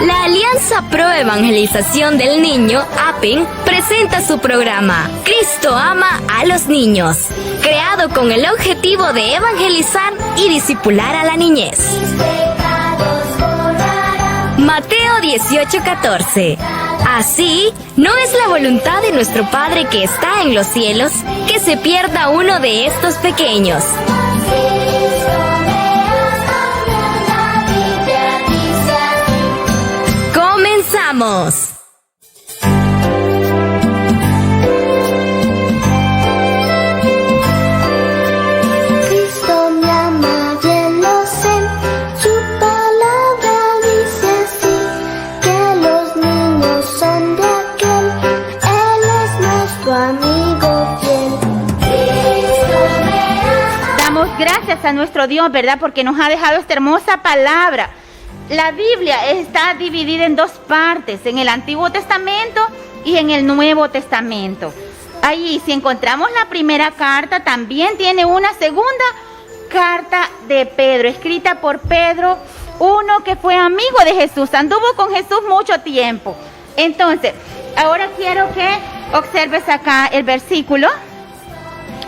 La Alianza Pro Evangelización del Niño, APEN, presenta su programa Cristo ama a los niños, creado con el objetivo de evangelizar y discipular a la niñez. Mateo 18:14. Así, no es la voluntad de nuestro Padre que está en los cielos que se pierda uno de estos pequeños. ¡Comenzamos! Cristo me ama, bien lo sé. Su palabra dice así, que los niños son de aquel. Él es nuestro amigo fiel. Cristo me ama. Damos gracias a nuestro Dios, ¿verdad? Porque nos ha dejado esta hermosa palabra. La Biblia está dividida en dos partes, en el Antiguo Testamento y en el Nuevo Testamento. Ahí, si encontramos la primera carta, también tiene una segunda carta de Pedro, escrita por Pedro, uno que fue amigo de Jesús, anduvo con Jesús mucho tiempo. Entonces, ahora quiero que observes acá el versículo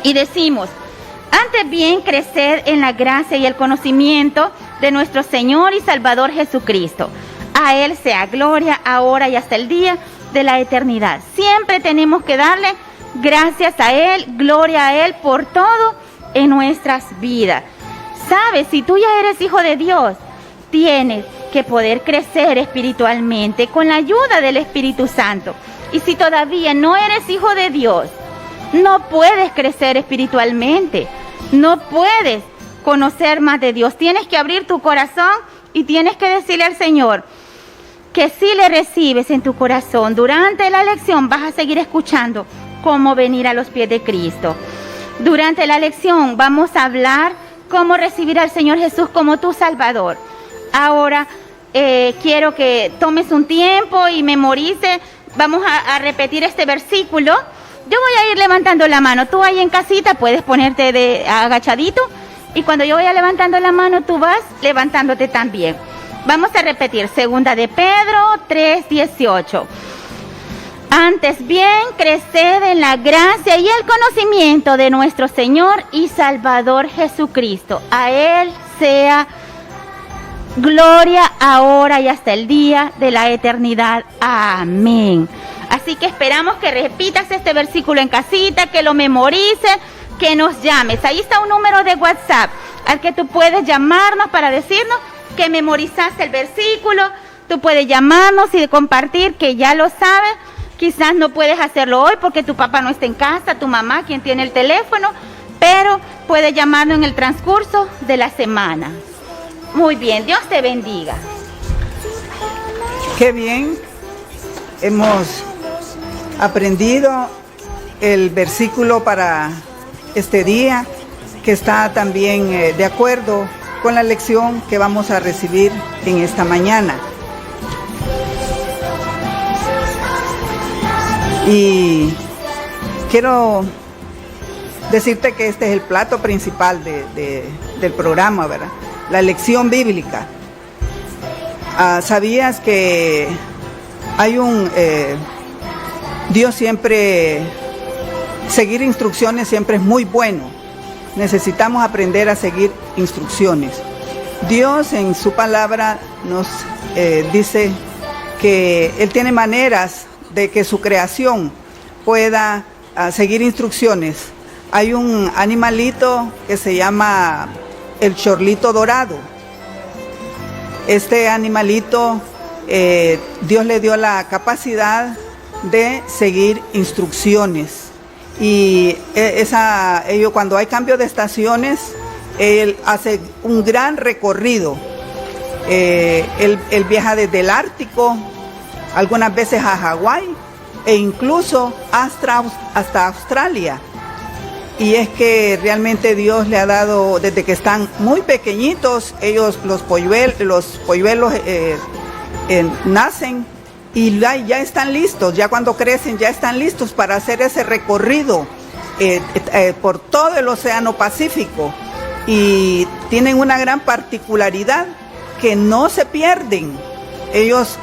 y decimos: antes bien crecer en la gracia y el conocimiento de nuestro Señor y Salvador Jesucristo. A Él sea gloria ahora y hasta el día de la eternidad. Siempre tenemos que darle gracias a Él, gloria a Él por todo en nuestras vidas. Sabes, si tú ya eres hijo de Dios, tienes que poder crecer espiritualmente con la ayuda del Espíritu Santo. Y si todavía no eres hijo de Dios, no puedes crecer espiritualmente, no puedes conocer más de Dios. Tienes que abrir tu corazón y tienes que decirle al Señor que si le recibes en tu corazón, durante la lección vas a seguir escuchando cómo venir a los pies de Cristo. Durante la lección vamos a hablar cómo recibir al Señor Jesús como tu Salvador. Ahora quiero que tomes un tiempo y memorices. Vamos a repetir este versículo. Yo voy a ir levantando la mano. Tú ahí en casita puedes ponerte agachadito. Y cuando yo vaya levantando la mano, tú vas levantándote también. Vamos a repetir, 2 de Pedro 3:18. Antes bien, creced en la gracia y el conocimiento de nuestro Señor y Salvador Jesucristo. A Él sea gloria ahora y hasta el día de la eternidad. Amén. Así que esperamos que repitas este versículo en casita, que lo memorices, que nos llames. Ahí está un número de WhatsApp al que tú puedes llamarnos para decirnos que memorizaste el versículo. Tú puedes llamarnos y compartir que ya lo sabes. Quizás no puedes hacerlo hoy porque tu papá no está en casa, tu mamá, quien tiene el teléfono, pero puedes llamarnos en el transcurso de la semana. Muy bien, Dios te bendiga. Qué bien, hemos aprendido el versículo para este día, que está también de acuerdo con la lección que vamos a recibir en esta mañana. Y quiero decirte que este es el plato principal del programa, ¿verdad? La lección bíblica. ¿Sabías que hay Dios siempre, seguir instrucciones siempre es muy bueno? Necesitamos aprender a seguir instrucciones. Dios en su palabra nos dice que Él tiene maneras de que su creación pueda seguir instrucciones. Hay un animalito que se llama el chorlito dorado. Este animalito, Dios le dio la capacidad de seguir instrucciones. Y ellos, cuando hay cambio de estaciones, él hace un gran recorrido. Él viaja desde el Ártico, algunas veces a Hawái, e incluso hasta Australia. Y es que realmente Dios le ha dado, desde que están muy pequeñitos, ellos, los polluelos nacen y ya están listos. Ya cuando crecen ya están listos para hacer ese recorrido por todo el Océano Pacífico. y tienen una gran particularidad, que no se pierden. Ellos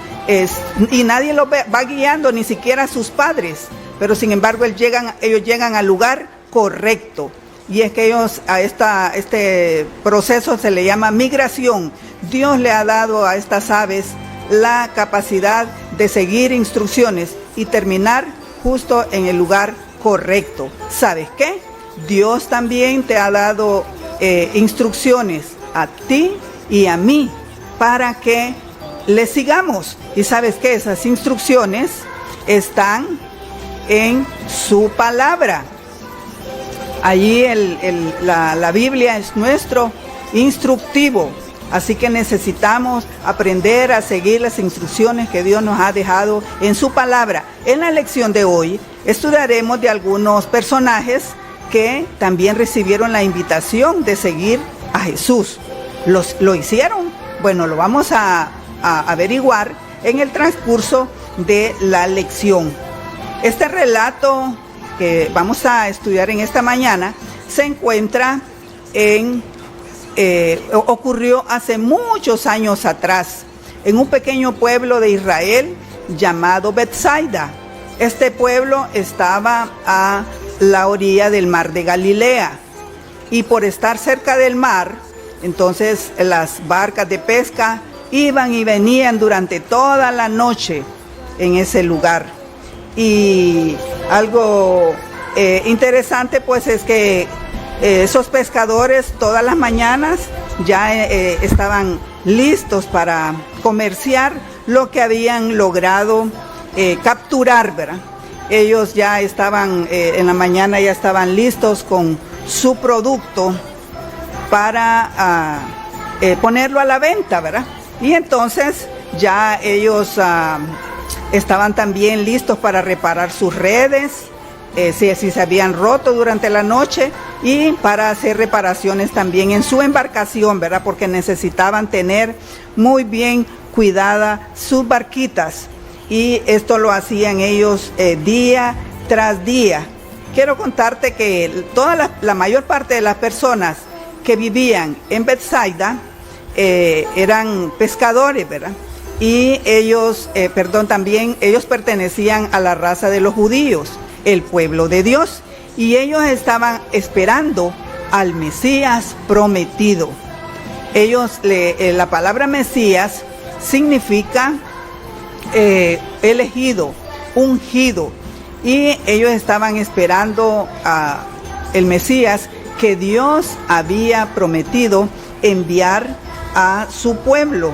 y nadie los va guiando, ni siquiera sus padres, pero sin embargo ellos llegan al lugar correcto. Y es que ellos a este proceso se le llama migración. Dios le ha dado a estas aves la capacidad de seguir instrucciones y terminar justo en el lugar correcto. ¿Sabes qué? Dios también te ha dado instrucciones a ti y a mí para que le sigamos. Y sabes qué, esas instrucciones están en su palabra. Allí la Biblia es nuestro instructivo, así que necesitamos aprender a seguir las instrucciones que Dios nos ha dejado en su palabra. En la lección de hoy estudiaremos de algunos personajes que también recibieron la invitación de seguir a Jesús. ¿Lo hicieron? Bueno, lo vamos a averiguar en el transcurso de la lección. Este relato que vamos a estudiar en esta mañana se encuentra ocurrió hace muchos años atrás en un pequeño pueblo de Israel llamado Betsaida. Este pueblo estaba a la orilla del mar de Galilea, y por estar cerca del mar, entonces las barcas de pesca iban y venían durante toda la noche en ese lugar. Y algo interesante pues es que esos pescadores todas las mañanas ya estaban listos para comerciar lo que habían logrado capturar, ¿verdad? Ellos ya estaban, en la mañana ya estaban listos con su producto para ponerlo a la venta, ¿verdad? Y entonces ya ellos estaban también listos para reparar sus redes, si se habían roto durante la noche, y para hacer reparaciones también en su embarcación, ¿verdad? Porque necesitaban tener muy bien cuidadas sus barquitas, y esto lo hacían ellos día tras día. Quiero contarte que la mayor parte de las personas que vivían en Betsaida eran pescadores, ¿verdad? Y ellos pertenecían a la raza de los judíos, el pueblo de Dios, y ellos estaban esperando al Mesías prometido. La palabra Mesías significa elegido, ungido, y ellos estaban esperando a el Mesías que Dios había prometido enviar a su pueblo.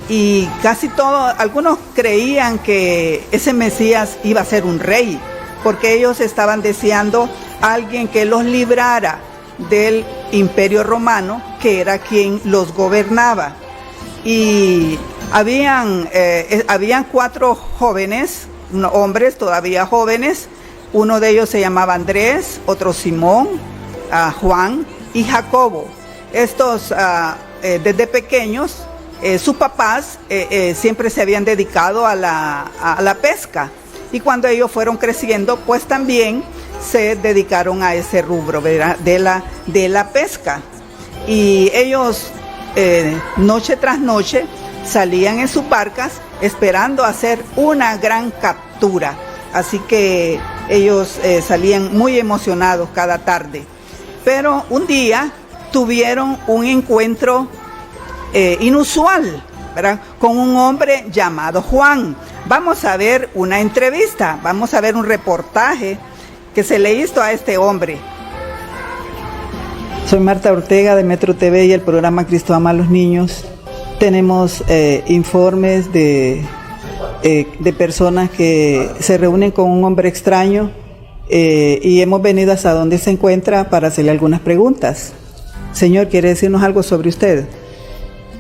Y algunos creían que ese Mesías iba a ser un rey, porque ellos estaban deseando a alguien que los librara del imperio romano, que era quien los gobernaba. Y habían 4 jóvenes, hombres todavía jóvenes. Uno de ellos se llamaba Andrés, otro Simón, Juan y Jacobo. Estos desde pequeños, sus papás siempre se habían dedicado a la pesca, y cuando ellos fueron creciendo, pues también se dedicaron a ese rubro, ¿verdad? de la pesca. Y ellos noche tras noche salían en sus barcas esperando hacer una gran captura. Así que ellos salían muy emocionados cada tarde. Pero un día tuvieron un encuentro inusual, ¿verdad? Con un hombre llamado Juan. Vamos a ver una entrevista, vamos a ver un reportaje que se le hizo a este hombre. Soy Marta Ortega de Metro TV y el programa Cristo Ama a los Niños. Tenemos informes de personas que se reúnen con un hombre extraño y hemos venido hasta donde se encuentra para hacerle algunas preguntas. Señor, ¿quiere decirnos algo sobre usted?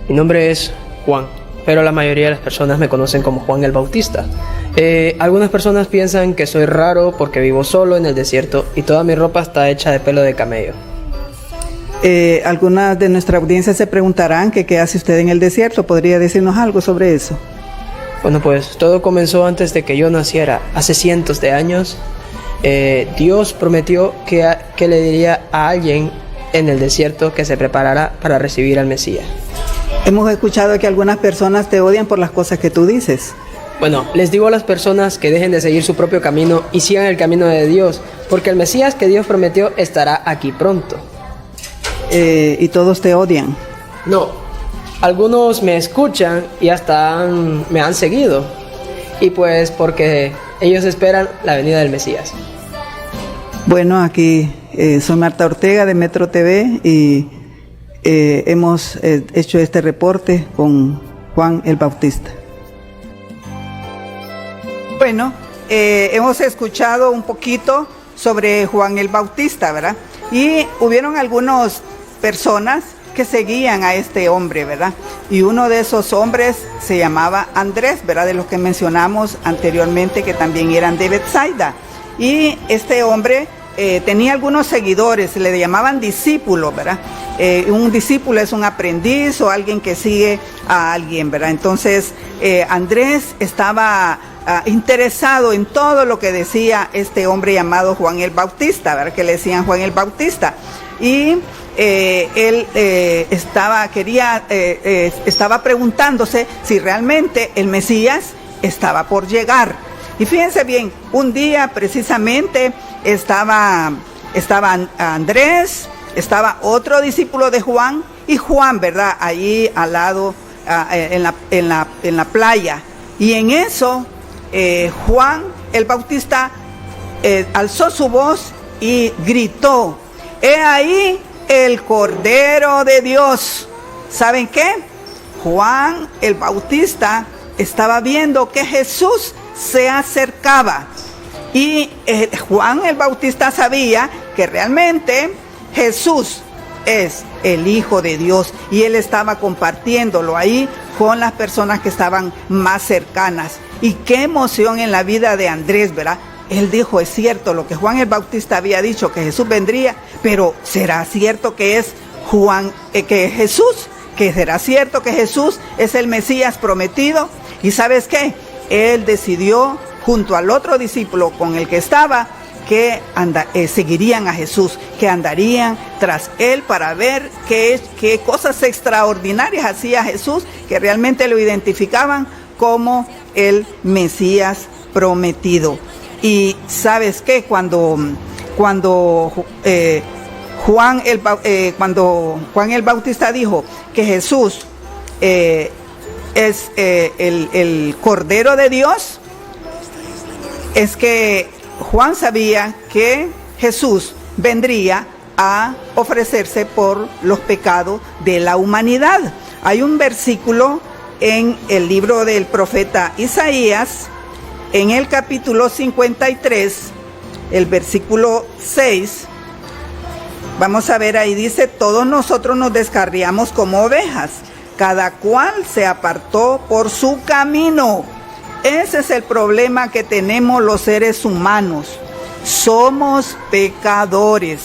Mi nombre es Juan, pero la mayoría de las personas me conocen como Juan el Bautista. Algunas personas piensan que soy raro porque vivo solo en el desierto y toda mi ropa está hecha de pelo de camello. Algunas de nuestra audiencia se preguntarán que qué hace usted en el desierto. ¿Podría decirnos algo sobre eso? Bueno, pues todo comenzó antes de que yo naciera, hace cientos de años. Dios prometió que le diría a alguien en el desierto que se preparará para recibir al Mesías. Hemos escuchado que algunas personas te odian por las cosas que tú dices. Bueno, les digo a las personas que dejen de seguir su propio camino y sigan el camino de Dios, porque el Mesías que Dios prometió estará aquí pronto. Y todos te odian. No, algunos me escuchan y hasta me han seguido, y pues porque ellos esperan la venida del Mesías. Bueno, aquí soy Marta Ortega de Metro TV y hemos hecho este reporte con Juan el Bautista. Bueno, hemos escuchado un poquito sobre Juan el Bautista, ¿verdad? Y hubieron algunas personas que seguían a este hombre, ¿verdad? Y uno de esos hombres se llamaba Andrés, ¿verdad? De los que mencionamos anteriormente, que también eran de Betsaida. Y este hombre tenía algunos seguidores, le llamaban discípulos, ¿verdad? Un discípulo es un aprendiz o alguien que sigue a alguien, ¿verdad? Entonces, Andrés estaba interesado en todo lo que decía este hombre llamado Juan el Bautista, ¿verdad? Que le decían Juan el Bautista. Y él estaba preguntándose si realmente el Mesías estaba por llegar. Y fíjense bien, un día precisamente estaba Andrés, estaba otro discípulo de Juan y Juan, ¿verdad? Allí al lado, en la playa. Y en eso, Juan el Bautista alzó su voz y gritó: «He ahí el Cordero de Dios». ¿Saben qué? Juan el Bautista estaba viendo que Jesús se acercaba. Y Juan el Bautista sabía que realmente Jesús es el Hijo de Dios. Y él estaba compartiéndolo ahí con las personas que estaban más cercanas. Y qué emoción en la vida de Andrés, ¿verdad? Él dijo, es cierto lo que Juan el Bautista había dicho, que Jesús vendría, pero ¿será cierto que es Jesús? ¿Que será cierto que Jesús es el Mesías prometido? ¿Y sabes qué? Él decidió, junto al otro discípulo con el que estaba, que seguirían a Jesús, que andarían tras él para ver qué cosas extraordinarias hacía Jesús, que realmente lo identificaban como el Mesías prometido. Y ¿sabes qué? Cuando Juan el Bautista dijo que Jesús es el Cordero de Dios, es que Juan sabía que Jesús vendría a ofrecerse por los pecados de la humanidad. Hay un versículo en el libro del profeta Isaías, en el capítulo 53, el versículo 6, vamos a ver ahí, dice: todos nosotros nos descarriamos como ovejas, cada cual se apartó por su camino. Ese es el problema que tenemos los seres humanos. Somos pecadores.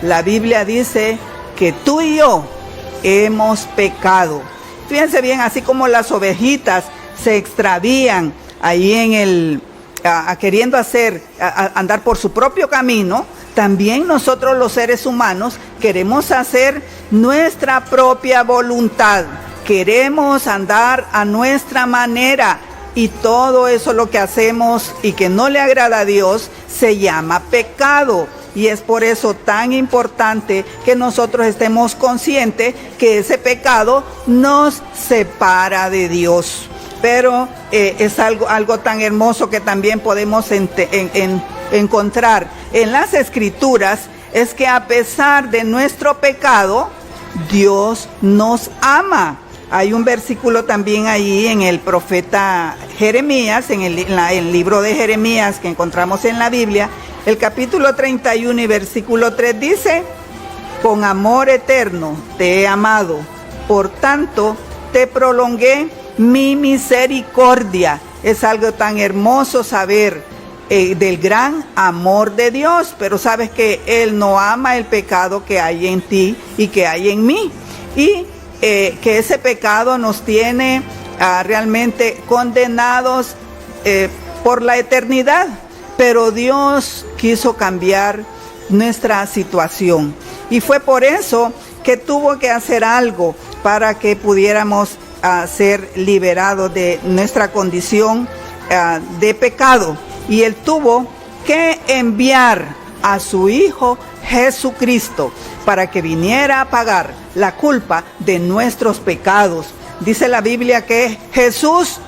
La Biblia dice que tú y yo hemos pecado. Fíjense bien, así como las ovejitas se extravían ahí queriendo andar por su propio camino, también nosotros los seres humanos queremos hacer nuestra propia voluntad. Queremos andar a nuestra manera. Y todo eso lo que hacemos y que no le agrada a Dios se llama pecado. Y es por eso tan importante que nosotros estemos conscientes que ese pecado nos separa de Dios. Pero es algo tan hermoso que también podemos encontrar en las Escrituras, es que a pesar de nuestro pecado, Dios nos ama. Hay un versículo también ahí en el profeta Jeremías, en el libro de Jeremías que encontramos en la Biblia, el capítulo 31 y versículo 3 dice: con amor eterno te he amado, por tanto te prolongué mi misericordia. Es algo tan hermoso saber del gran amor de Dios, pero sabes que Él no ama el pecado que hay en ti y que hay en mí. Y que ese pecado nos tiene realmente condenados por la eternidad, pero Dios quiso cambiar nuestra situación Y fue por eso que tuvo que hacer algo para que pudiéramos ser liberados de nuestra condición de pecado. Y Él tuvo que enviar a su Hijo Jesucristo para que viniera a pagar la culpa de nuestros pecados. Dice la Biblia que Jesús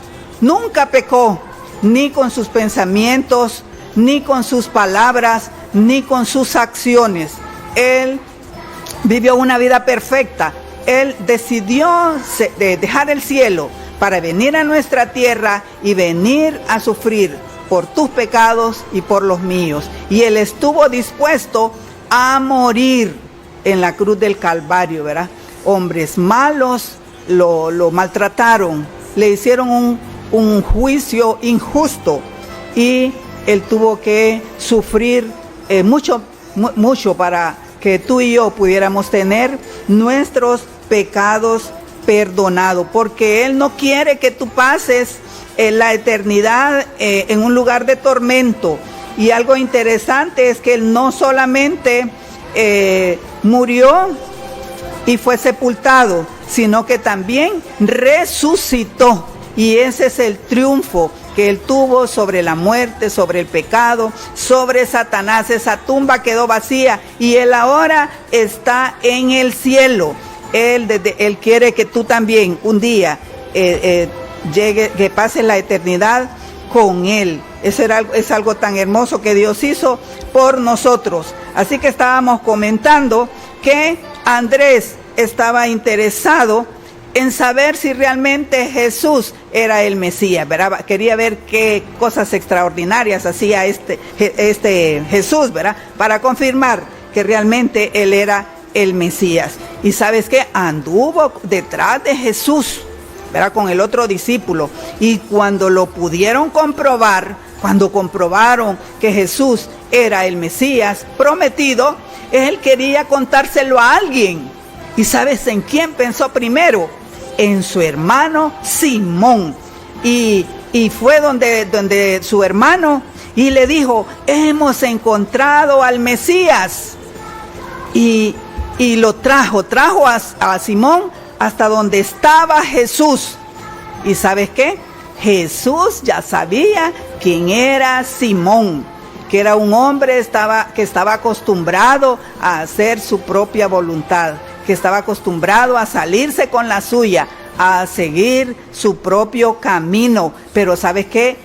nunca pecó, ni con sus pensamientos, ni con sus palabras, ni con sus acciones. Él vivió una vida perfecta. Él decidió dejar el cielo para venir a nuestra tierra y venir a sufrir por tus pecados y por los míos. Y Él estuvo dispuesto a morir en la cruz del Calvario, ¿verdad? Hombres malos lo maltrataron, le hicieron un juicio injusto y Él tuvo que sufrir mucho para que tú y yo pudiéramos tener nuestros pecados perdonados, porque Él no quiere que tú pases la eternidad en un lugar de tormento. Y algo interesante es que Él no solamente murió y fue sepultado, sino que también resucitó. Y ese es el triunfo que Él tuvo sobre la muerte, sobre el pecado, sobre Satanás. Esa tumba quedó vacía y Él ahora está en el cielo. Él quiere que tú también un día llegue, que pases la eternidad con Él. Es algo tan hermoso que Dios hizo por nosotros. Así que estábamos comentando que Andrés estaba interesado en saber si realmente Jesús era el Mesías, ¿verdad? Quería ver qué cosas extraordinarias hacía este Jesús, ¿verdad? Para confirmar que realmente Él era el Mesías. Y ¿sabes qué? Anduvo detrás de Jesús, ¿verdad? Con el otro discípulo. Y cuando lo pudieron comprobar, cuando comprobaron que Jesús era el Mesías prometido, Él quería contárselo a alguien. ¿Y sabes en quién pensó primero? En su hermano Simón. Y fue donde su hermano y le dijo: hemos encontrado al Mesías. Y lo trajo a Simón hasta donde estaba Jesús. ¿Y sabes qué? Jesús ya sabía quién era Simón, que era un hombre que estaba acostumbrado a hacer su propia voluntad, que estaba acostumbrado a salirse con la suya, a seguir su propio camino. Pero ¿sabes qué?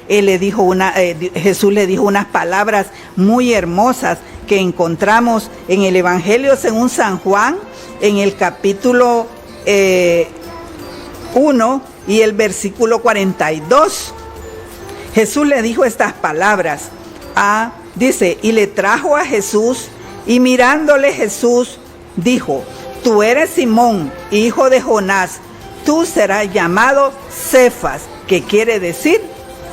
Jesús le dijo unas palabras muy hermosas que encontramos en el Evangelio según San Juan, en el capítulo 1 y el versículo 42. Jesús le dijo estas palabras. Dice: y le trajo a Jesús, y mirándole Jesús dijo: tú eres Simón, hijo de Jonás, tú serás llamado Cefas, que quiere decir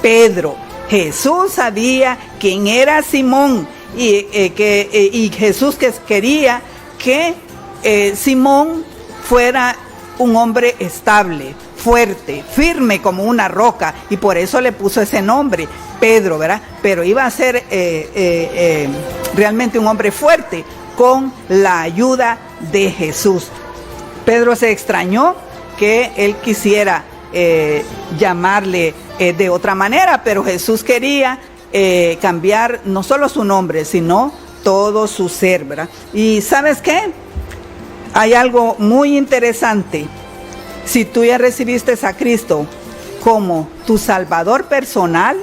Pedro. Jesús sabía quién era Simón y Jesús quería que Simón fuera un hombre estable, fuerte, firme como una roca, y por eso le puso ese nombre, Pedro, ¿verdad? Pero iba a ser realmente un hombre fuerte con la ayuda de Jesús. Pedro se extrañó que él quisiera llamarle de otra manera, pero Jesús quería cambiar no solo su nombre, sino todo su ser, ¿verdad? Y ¿sabes qué? Hay algo muy interesante. Si tú ya recibiste a Cristo como tu Salvador personal,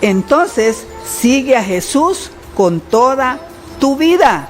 entonces sigue a Jesús con toda tu vida,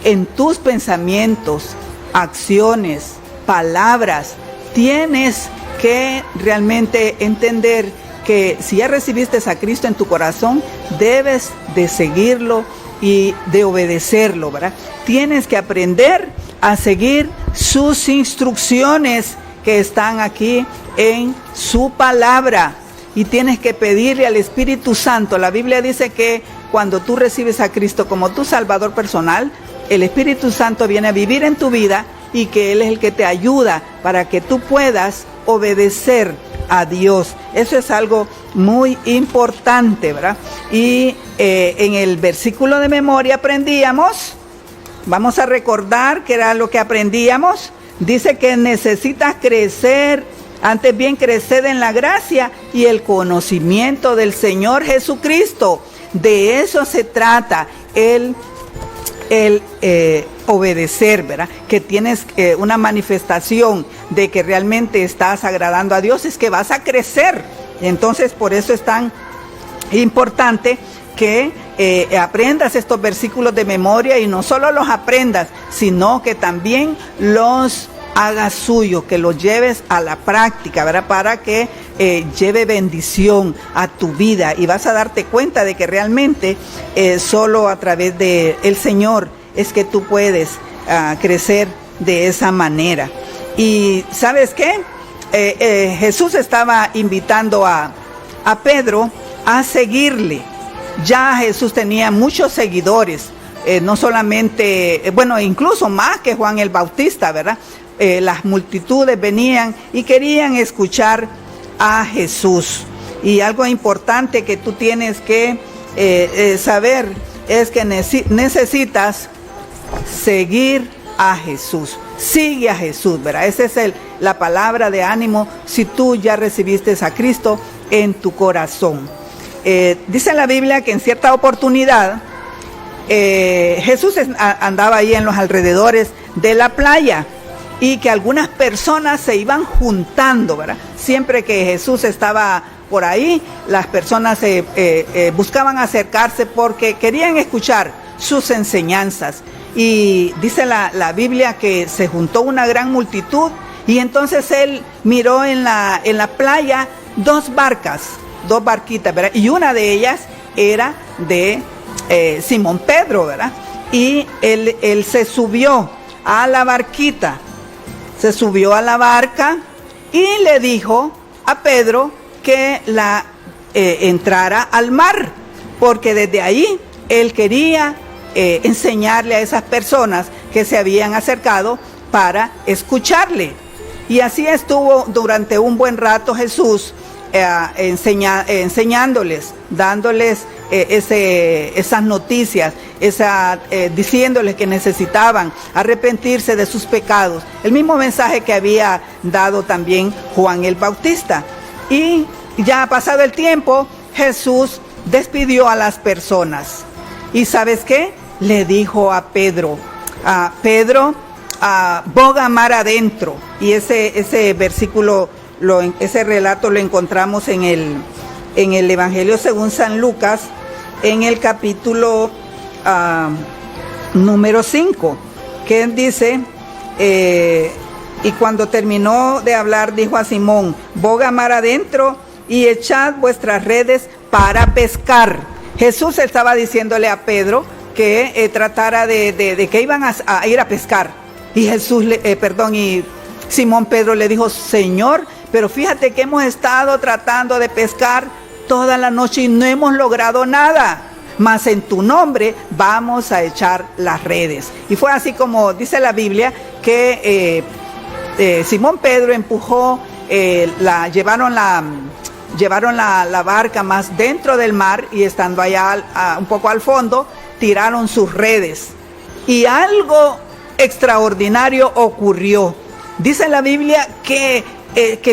en tus pensamientos, acciones, palabras. Tienes que realmente entender que si ya recibiste a Cristo en tu corazón, debes de seguirlo y de obedecerlo, ¿verdad? Tienes que aprender a seguir sus instrucciones que están aquí en su palabra, y tienes que pedirle al Espíritu Santo. La Biblia dice que cuando tú recibes a Cristo como tu Salvador personal, el Espíritu Santo viene a vivir en tu vida y que Él es el que te ayuda para que tú puedas obedecer a Dios. Eso es algo muy importante, ¿verdad? Y en el versículo de memoria aprendíamos Vamos a recordar que era lo que aprendíamos. Dice que necesitas crecer, antes bien crecer en la gracia y el conocimiento del Señor Jesucristo. De eso se trata, el obedecer, ¿verdad? Que tienes una manifestación de que realmente estás agradando a Dios, es que vas a crecer. Entonces, por eso es tan importante que aprendas estos versículos de memoria, y no solo los aprendas, sino que también los hagas suyo, que los lleves a la práctica, ¿verdad? Para que lleve bendición a tu vida, y vas a darte cuenta de que realmente solo a través de el Señor es que tú puedes crecer de esa manera. Y ¿sabes qué? Jesús estaba invitando a Pedro a seguirle. Ya Jesús tenía muchos seguidores, no solamente, bueno, incluso más que Juan el Bautista, ¿verdad? Las multitudes venían y querían escuchar a Jesús. Y algo importante que tú tienes que saber es que necesitas seguir a Jesús. Sigue a Jesús, ¿verdad? Esa es la palabra de ánimo si tú ya recibiste a Cristo en tu corazón. Dice la Biblia que en cierta oportunidad Jesús andaba ahí en los alrededores de la playa, y que algunas personas se iban juntando, ¿verdad? Siempre que Jesús estaba por ahí, las personas buscaban acercarse porque querían escuchar sus enseñanzas. Y dice la Biblia que se juntó una gran multitud, y entonces él miró en la playa dos barquitas, ¿verdad? Y una de ellas era de Simón Pedro, ¿verdad? Y él se subió a la barquita, se subió a la barca y le dijo a Pedro que entrara al mar, porque desde ahí él quería enseñarle a esas personas que se habían acercado para escucharle. Y así estuvo durante un buen rato Jesús enseñándoles, dándoles esas noticias, diciéndoles que necesitaban arrepentirse de sus pecados. El mismo mensaje que había dado también Juan el Bautista. Y ya ha pasado el tiempo, Jesús despidió a las personas. ¿Y sabes qué? Le dijo a Pedro, boga mar adentro. Y ese versículo, ese relato lo encontramos en el Evangelio según San Lucas, en el capítulo número 5, que dice, y cuando terminó de hablar, dijo a Simón, boga mar adentro y echad vuestras redes para pescar. Jesús estaba diciéndole a Pedro que tratara de que iban a ir a pescar. Y y Simón Pedro le dijo, Señor, pero fíjate que hemos estado tratando de pescar toda la noche y no hemos logrado nada, mas en tu nombre vamos a echar las redes. Y fue así como dice la Biblia que Simón Pedro empujó, llevaron la barca más dentro del mar, y estando allá un poco al fondo, tiraron sus redes. Y algo extraordinario ocurrió. Dice la Biblia que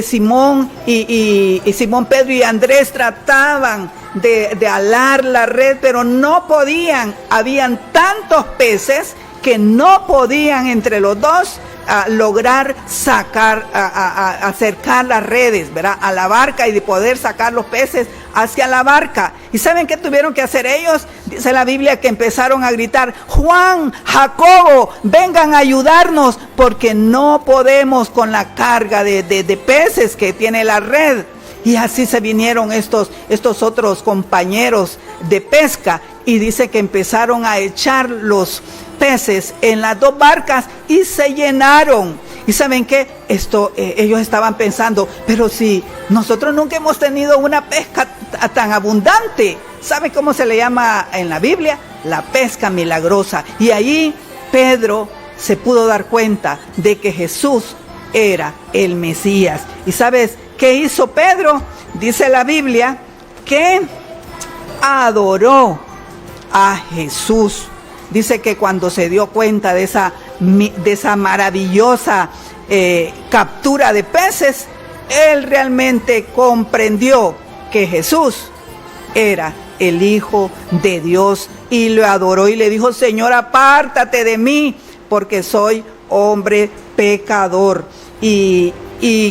Simón y Simón Pedro y Andrés trataban de alar la red, pero no podían. Habían tantos peces que no podían entre los dos lograr acercar las redes, ¿verdad?, a la barca, y de poder sacar los peces hacia la barca. ¿Y saben qué tuvieron que hacer ellos? Dice la Biblia que empezaron a gritar, Juan, Jacobo, vengan a ayudarnos, porque no podemos con la carga de peces que tiene la red. Y así se vinieron estos otros compañeros de pesca, y dice que empezaron a echar los peces en las dos barcas y se llenaron. ¿Y saben qué? Ellos estaban pensando, pero si nosotros nunca hemos tenido una pesca tan abundante. ¿Saben cómo se le llama en la Biblia? La pesca milagrosa. Y allí Pedro se pudo dar cuenta de que Jesús era el Mesías. ¿Y sabes qué hizo Pedro? Dice la Biblia que adoró a Jesús. dice que cuando se dio cuenta de esa maravillosa captura de peces, él realmente comprendió que Jesús era el Hijo de Dios y lo adoró y le dijo: Señor, apártate de mí porque soy hombre pecador. Y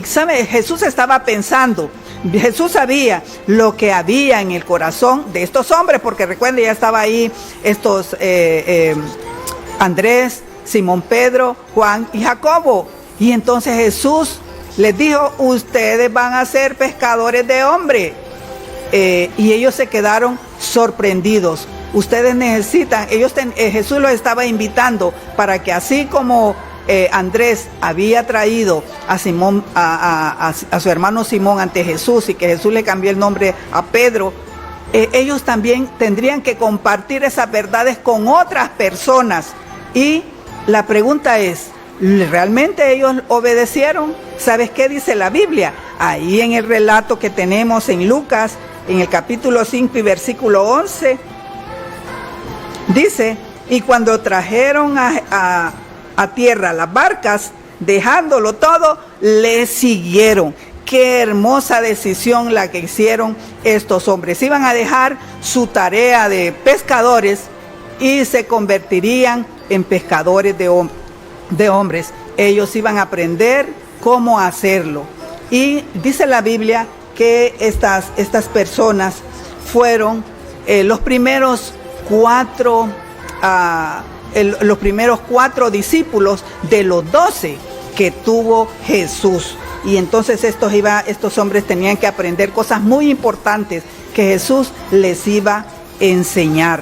¿sabe? Jesús estaba pensando, Jesús sabía lo que había en el corazón de estos hombres, porque recuerden, ya estaba ahí estos Andrés, Simón Pedro, Juan y Jacobo. Y entonces Jesús les dijo: ustedes van a ser pescadores de hombres. Y ellos se quedaron sorprendidos. Ustedes necesitan, Jesús los estaba invitando para que así como Andrés había traído a Simón, a su hermano Simón ante Jesús, y que Jesús le cambió el nombre a Pedro, ellos también tendrían que compartir esas verdades con otras personas. Y la pregunta es, ¿realmente ellos obedecieron? ¿Sabes qué dice la Biblia? Ahí en el relato que tenemos en Lucas, en el capítulo 5 y versículo 11, dice: y cuando trajeron a tierra las barcas, dejándolo todo, le siguieron. Qué hermosa decisión la que hicieron estos hombres. Iban a dejar su tarea de pescadores y se convertirían en pescadores de hombres. Ellos iban a aprender cómo hacerlo. Y dice la Biblia que estas personas fueron los primeros cuatro discípulos de los 12 que tuvo Jesús. Y entonces estos hombres tenían que aprender cosas muy importantes que Jesús les iba a enseñar.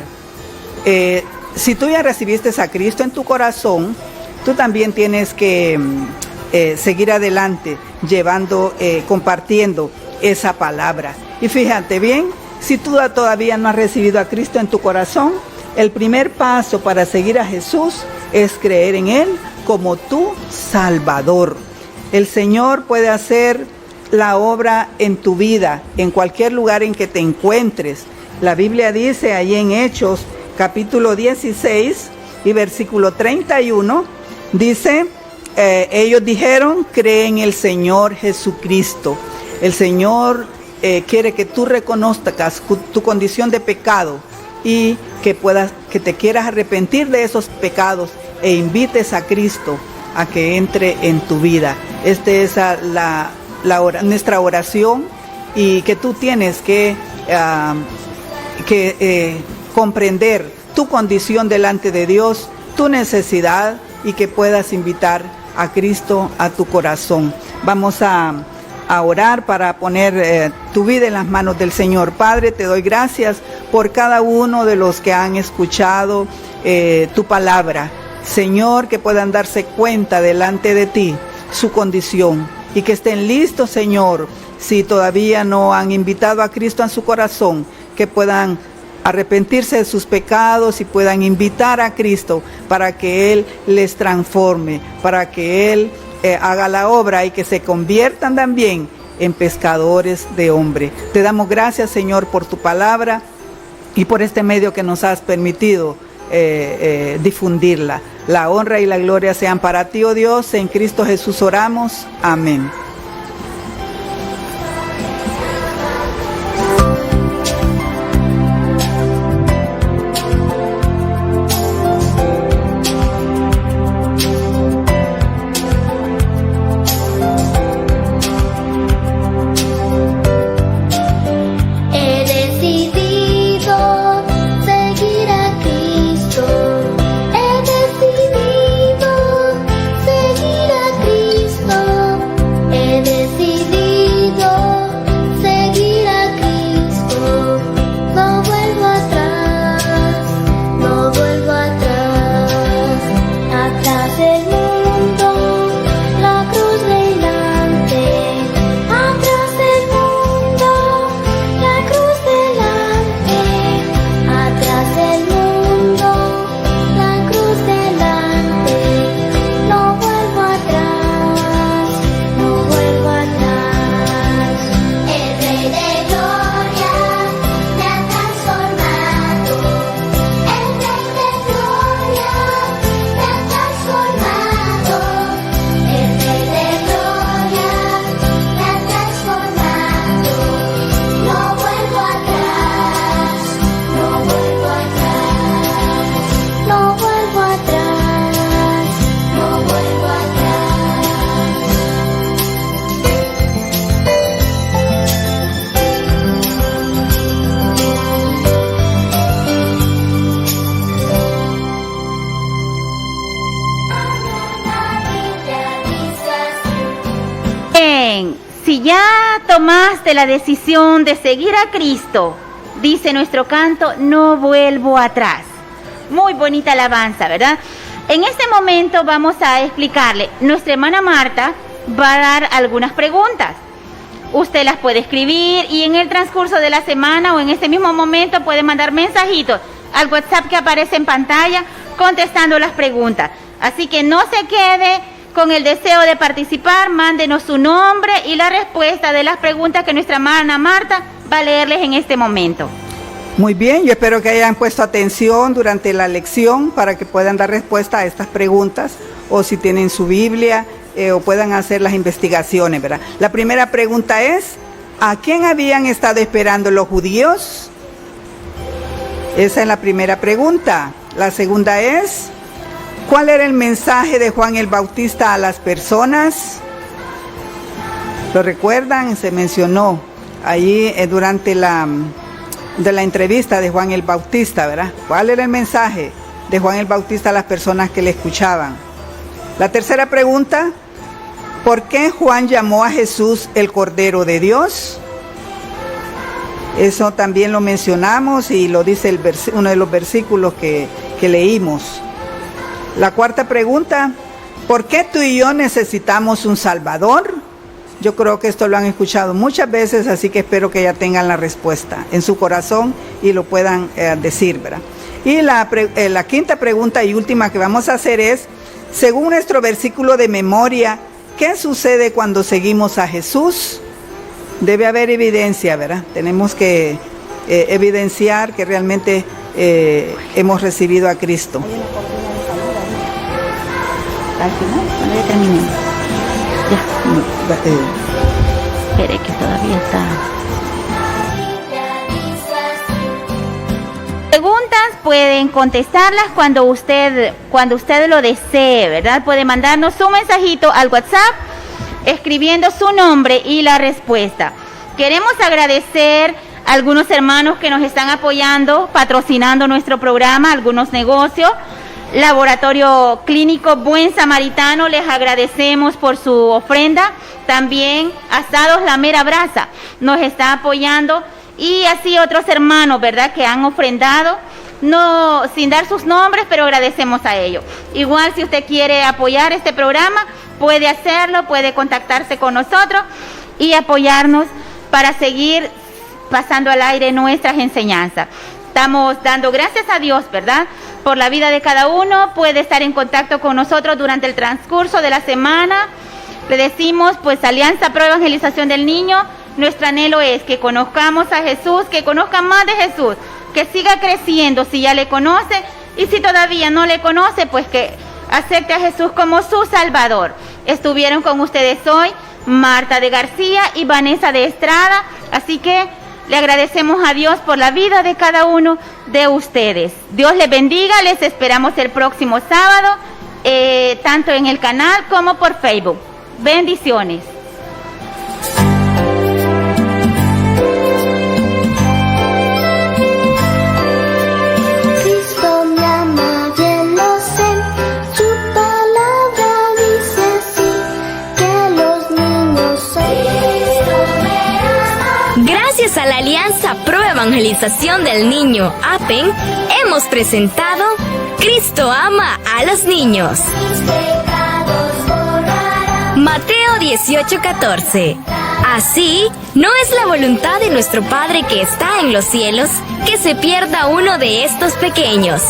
Si tú ya recibiste a Cristo en tu corazón, tú también tienes que seguir adelante, compartiendo esa palabra. Y fíjate bien, si tú todavía no has recibido a Cristo en tu corazón, el primer paso para seguir a Jesús es creer en Él como tu Salvador. El Señor puede hacer la obra en tu vida, en cualquier lugar en que te encuentres. La Biblia dice ahí en Hechos, capítulo 16 y versículo 31, dice: ellos dijeron: cree en el Señor Jesucristo. El Señor quiere que tú reconozcas tu condición de pecado y que te quieras arrepentir de esos pecados e invites a Cristo a que entre en tu vida. Esta es nuestra oración, y que tú tienes que comprender tu condición delante de Dios, tu necesidad, y que puedas invitar a Cristo a tu corazón. Vamos a orar para poner tu vida en las manos del Señor. Padre, te doy gracias por cada uno de los que han escuchado tu palabra. Señor, que puedan darse cuenta delante de ti su condición, y que estén listos, Señor, si todavía no han invitado a Cristo en su corazón, que puedan arrepentirse de sus pecados y puedan invitar a Cristo para que Él les transforme, para que Él haga la obra y que se conviertan también en pescadores de hombres. Te damos gracias, Señor, por tu palabra y por este medio que nos has permitido difundirla. La honra y la gloria sean para ti, oh Dios. En Cristo Jesús oramos. Amén. He bien, si ya tomaste la decisión de seguir a Cristo, dice nuestro canto, no vuelvo atrás. Muy bonita alabanza, ¿verdad? En este momento vamos a explicarle. Nuestra hermana Marta va a dar algunas preguntas. Usted las puede escribir y en el transcurso de la semana o en este mismo momento puede mandar mensajitos al WhatsApp que aparece en pantalla contestando las preguntas. Así que no se quede con el deseo de participar, mándenos su nombre y la respuesta de las preguntas que nuestra hermana Marta va a leerles en este momento. Muy bien, yo espero que hayan puesto atención durante la lección para que puedan dar respuesta a estas preguntas o si tienen su Biblia o puedan hacer las investigaciones, ¿verdad? La primera pregunta es, ¿a quién habían estado esperando los judíos? Esa es la primera pregunta. La segunda es, ¿cuál era el mensaje de Juan el Bautista a las personas? ¿Lo recuerdan? Se mencionó allí durante la entrevista de Juan el Bautista, ¿verdad? ¿Cuál era el mensaje de Juan el Bautista a las personas que le escuchaban? La tercera pregunta, ¿por qué Juan llamó a Jesús el Cordero de Dios? Eso también lo mencionamos y lo dice uno de los versículos que leímos. La cuarta pregunta, ¿por qué tú y yo necesitamos un Salvador? Yo creo que esto lo han escuchado muchas veces, así que espero que ya tengan la respuesta en su corazón y lo puedan decir, ¿verdad? Y la quinta pregunta y última que vamos a hacer es, según nuestro versículo de memoria, ¿qué sucede cuando seguimos a Jesús? Debe haber evidencia, ¿verdad? Tenemos que evidenciar que realmente hemos recibido a Cristo. Al final, cuando ya terminemos. Ya. Espere que todavía está. Preguntas pueden contestarlas cuando usted lo desee, ¿verdad? Puede mandarnos un mensajito al WhatsApp escribiendo su nombre y la respuesta. Queremos agradecer a algunos hermanos que nos están apoyando, patrocinando nuestro programa, algunos negocios. Laboratorio Clínico Buen Samaritano, les agradecemos por su ofrenda. También Asados La Mera Brasa nos está apoyando y así otros hermanos, ¿verdad?, que han ofrendado, no sin dar sus nombres, pero agradecemos a ellos. Igual si usted quiere apoyar este programa, puede hacerlo, puede contactarse con nosotros y apoyarnos para seguir pasando al aire nuestras enseñanzas. Estamos dando gracias a Dios, ¿verdad?, por la vida de cada uno. Puede estar en contacto con nosotros durante el transcurso de la semana. Le decimos, pues, Alianza Pro Evangelización del Niño, nuestro anhelo es que conozcamos a Jesús, que conozcan más de Jesús, que siga creciendo si ya le conoce, y si todavía no le conoce, pues que acepte a Jesús como su Salvador. Estuvieron con ustedes hoy Marta de García y Vanessa de Estrada, así que le agradecemos a Dios por la vida de cada uno de ustedes. Dios les bendiga, les esperamos el próximo sábado, tanto en el canal como por Facebook. Bendiciones. Cristo me ama, bien lo sé, su palabra dice así, que los niños son. Gracias a la Alianza Pro Evangelización del Niño, APEN, hemos presentado Cristo ama a los niños. Mateo 18:14. Así, no es la voluntad de nuestro Padre que está en los cielos que se pierda uno de estos pequeños.